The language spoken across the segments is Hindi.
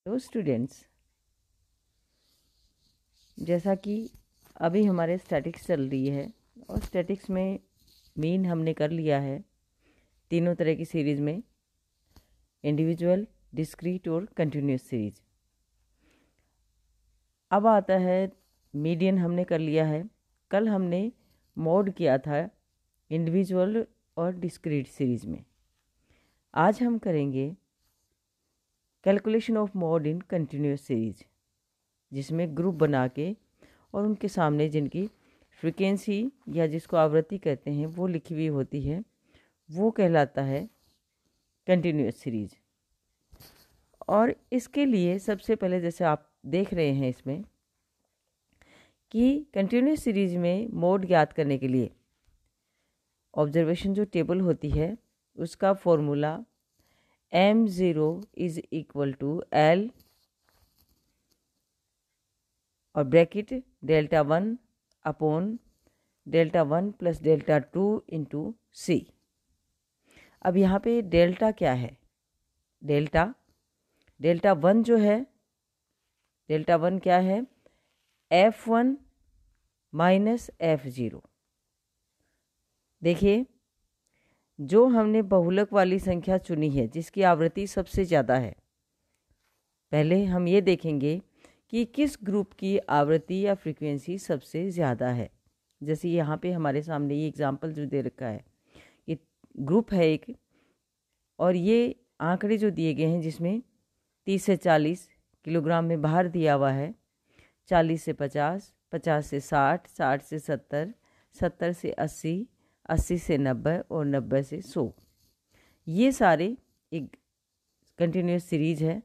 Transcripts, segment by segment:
तो स्टूडेंट्स, जैसा कि अभी हमारे स्टैटिक्स चल रही है और स्टैटिक्स में मीन हमने कर लिया है तीनों तरह की सीरीज़ में, इंडिविजुअल, डिस्क्रीट और कंटिन्यूस सीरीज। अब आता है मीडियन, हमने कर लिया है। कल हमने मोड किया था इंडिविजुअल और डिस्क्रीट सीरीज में। आज हम करेंगे calculation of mode in continuous series, जिसमें ग्रुप बना के और उनके सामने जिनकी फ्रीक्वेंसी या जिसको आवृत्ति कहते हैं वो लिखी हुई होती है, वो कहलाता है कंटिन्यूस सीरीज। और इसके लिए सबसे पहले, जैसे आप देख रहे हैं इसमें, कि कंटिन्यूस सीरीज में मोड ज्ञात करने के लिए ऑब्जर्वेशन जो टेबल होती है उसका formula m0 is equal to L और bracket Δ1 upon Δ1 plus Δ2 into C। अब यहाँ पे डेल्टा क्या है? Δ1 जो है, Δ1 क्या है? F1 minus F0। देखिए, जो हमने बहुलक वाली संख्या चुनी है जिसकी आवृत्ति सबसे ज़्यादा है, पहले हम ये देखेंगे कि किस ग्रुप की आवृत्ति या फ्रीक्वेंसी सबसे ज़्यादा है। जैसे यहाँ पे हमारे सामने ये एग्जांपल जो दे रखा है, ये ग्रुप है एक, और ये आंकड़े जो दिए गए हैं जिसमें 30 से 40 किलोग्राम में भार दिया हुआ है, 40 से 50, 50 से 60, 60 से 70, 70 से 80, 80 से 90 और 90 से 100। ये सारे एक कंटिन्यूस सीरीज है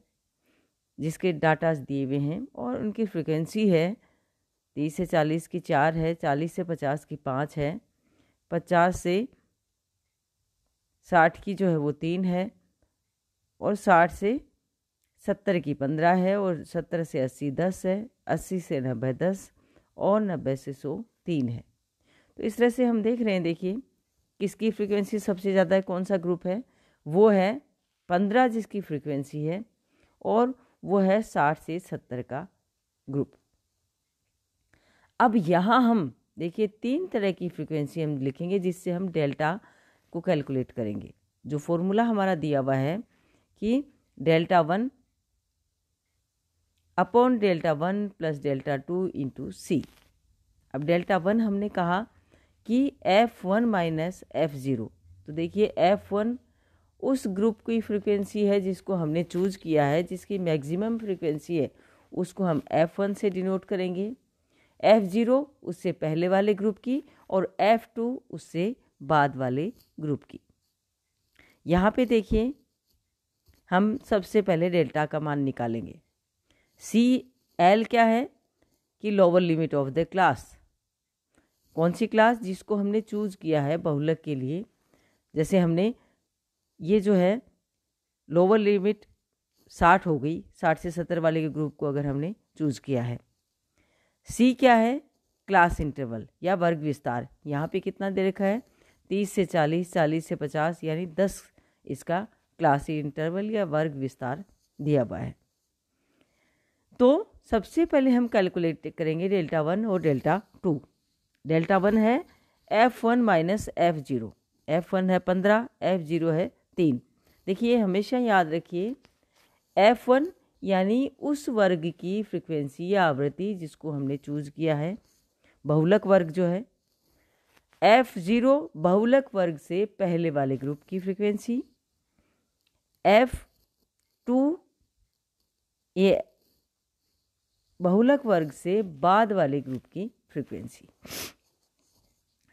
जिसके डाटा दिए हुए हैं और उनकी फ्रीक्वेंसी है 30 से 40 की 4 है, 40 से 50 की 5 है, 50 से 60 की जो है वो 3 है, और 60 से 70 की 15 है, और 70 से 80 10 है, 80 से 90 10 और 90 से 100 3 है। तो इस तरह से हम देख रहे हैं, देखिए किसकी फ्रीक्वेंसी सबसे ज़्यादा है, कौन सा ग्रुप है? वो है 15 जिसकी फ्रीक्वेंसी है, और वो है 60 से 70 का ग्रुप। अब यहाँ हम देखिए 3 तरह की फ्रीक्वेंसी हम लिखेंगे जिससे हम डेल्टा को कैलकुलेट करेंगे। जो फॉर्मूला हमारा दिया हुआ है कि Δ1 अपॉन Δ1 प्लस Δ2 इंटू C। अब Δ1 हमने कहा कि F1 माइनस F0। तो देखिए F1 उस ग्रुप की फ्रीक्वेंसी है जिसको हमने चूज़ किया है, जिसकी मैक्सिमम फ्रीक्वेंसी है, उसको हम F1 से डिनोट करेंगे, F0 उससे पहले वाले ग्रुप की और F2 उससे बाद वाले ग्रुप की। यहाँ पे देखिए हम सबसे पहले डेल्टा का मान निकालेंगे। CL क्या है कि lower limit of the class. कौन सी क्लास? जिसको हमने चूज़ किया है बहुलक के लिए। जैसे हमने ये जो है लोअर लिमिट 60 हो गई, 60 से 70 वाले के ग्रुप को अगर हमने चूज़ किया है। C क्या है? क्लास इंटरवल या वर्ग विस्तार। यहाँ पे कितना दे रखा है? 30 से 40, 40 से 50, यानी 10 इसका क्लास इंटरवल या वर्ग विस्तार दिया हुआ है। तो सबसे पहले हम कैलकुलेट करेंगे Δ1 और Δ2। Δ1 है F1 माइनस F0। F1 है 15, F0 है 3। देखिए हमेशा याद रखिए, F1 यानी उस वर्ग की फ्रीक्वेंसी या आवृत्ति जिसको हमने चूज़ किया है, बहुलक वर्ग जो है। F0 बहुलक वर्ग से पहले वाले ग्रुप की फ्रीक्वेंसी, F2 ये बहुलक वर्ग से बाद वाले ग्रुप की फ्रीक्वेंसी,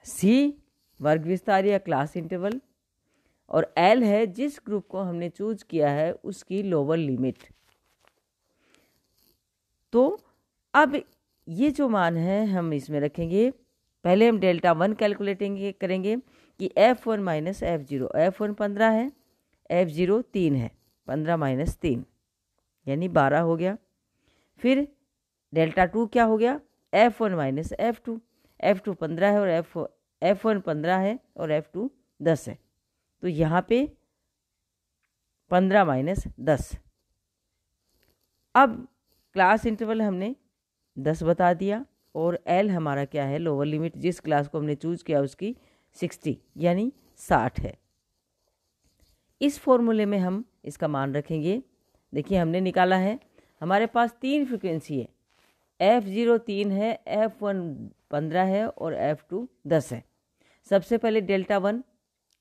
C वर्ग विस्तार या क्लास इंटरवल, और L है जिस ग्रुप को हमने चूज किया है उसकी लोअर लिमिट। तो अब ये जो मान है हम इसमें रखेंगे। पहले हम Δ1 कैलकुलेट करेंगे कि F1 माइनस F0। F1 15 है, F0 3 है, 15 माइनस 3 यानी 12 हो गया। फिर Δ2 क्या हो गया? F1 minus F2। F2 15 है और F1 15 है और F2 10 है। तो यहाँ पे 15 माइनस 10 अब क्लास इंटरवल हमने 10 बता दिया और एल हमारा क्या है, लोअर लिमिट जिस क्लास को हमने चूज किया उसकी 60 यानी 60 है। इस फॉर्मूले में हम इसका मान रखेंगे। देखिए हमने निकाला है, हमारे पास 3 फ्रिक्वेंसी है, F0 3 है, F1 15 है और F2 10 है। सबसे पहले डेल्टा 1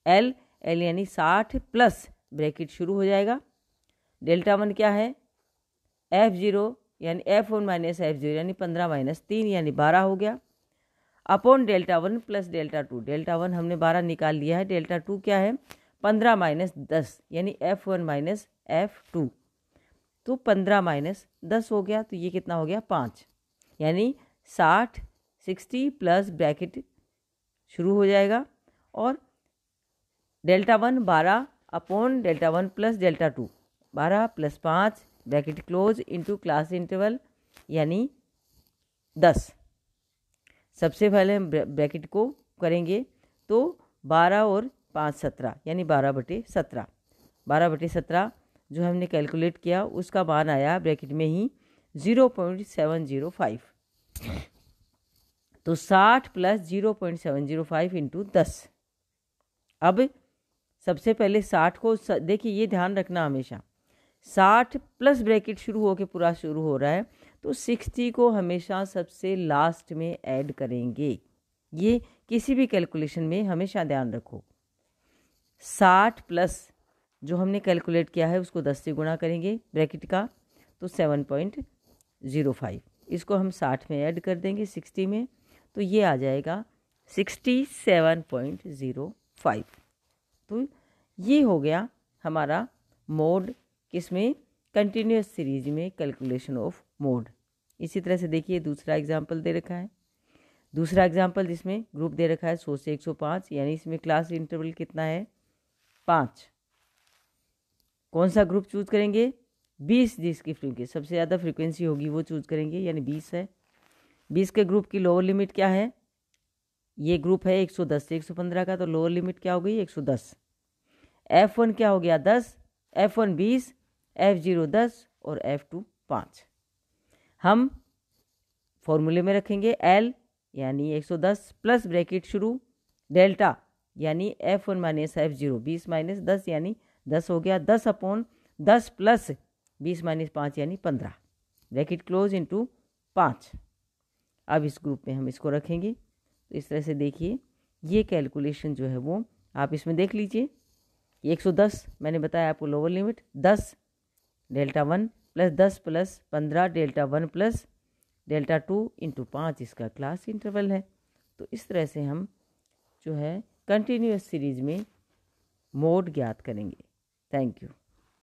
एल यानी 60 प्लस ब्रैकेट शुरू हो जाएगा। डेल्टा 1 क्या है, F0 यानी F1 माइनस F0 यानी 15 माइनस 3 यानी 12 हो गया, upon delta 1 plus delta 2। Delta 1 हमने 12 निकाल लिया है, डेल्टा 2 क्या है, 15 माइनस 10 यानी F1 माइनस F2, तो 15 माइनस 10 हो गया, तो ये कितना हो गया 5, यानी 60 प्लस ब्रैकेट शुरू हो जाएगा और delta 1 12 upon delta 1 plus delta 2, 12 plus 5 bracket close into class interval यानी 10। सबसे पहले हम ब्रैकेट को करेंगे तो 12 और 5 17 यानी 12/17। 12/17 जो हमने कैलकुलेट किया उसका मान आया ब्रैकेट में ही 0.705, तो 60 प्लस 0.705 इंटू 10। अब सबसे पहले 60 को देखिए, ये ध्यान रखना हमेशा 60 प्लस ब्रैकेट शुरू होके पूरा शुरू हो रहा है, तो 60 को हमेशा सबसे लास्ट में ऐड करेंगे। ये किसी भी कैलकुलेशन में हमेशा ध्यान रखो। 60 प्लस जो हमने कैलकुलेट किया है उसको 10 से गुणा करेंगे ब्रैकेट का, तो 7.05, इसको हम 60 में ऐड कर देंगे 60 में, तो ये आ जाएगा 67.05। तो ये हो गया हमारा मोड किसमें, कंटिन्यूस सीरीज में कैलकुलेशन ऑफ मोड। इसी तरह से देखिए दूसरा एग्जाम्पल दे रखा है, दूसरा एग्जाम्पल जिसमें ग्रुप दे रखा है 100 से 105, यानी इसमें क्लास इंटरवल कितना है 5। कौन सा ग्रुप चूज करेंगे, 20 जिसकी फ्रीक्वेंसी सबसे ज़्यादा फ्रीक्वेंसी होगी वो चूज करेंगे, यानी 20 है। 20 के ग्रुप की लोअर लिमिट क्या है, ये ग्रुप है 110 से 115 का, तो लोअर लिमिट क्या हो गई 110। F1 क्या हो गया 10, F1 20, F0 10 और F2 5। हम फॉर्मूले में रखेंगे L यानी 110 प्लस ब्रैकेट शुरू डेल्टा यानी F1 माइनस F0, 20 माइनस 10 यानी 10 हो गया, 10 अपॉन 10 प्लस 20 माइनस 5 यानी 15, ब्रैकेट क्लोज इनटू 5। अब इस ग्रुप में हम इसको रखेंगे, तो इस तरह से देखिए ये कैलकुलेशन जो है वो आप इसमें देख लीजिए। 110 मैंने बताया आपको lower limit, 10 delta 1 plus 10 plus 15 delta 1 plus delta 2 into 5 इसका क्लास इंटरवल है। तो इस तरह से हम जो है कंटिन्यूअस सीरीज में मोड ज्ञात करेंगे। Thank you.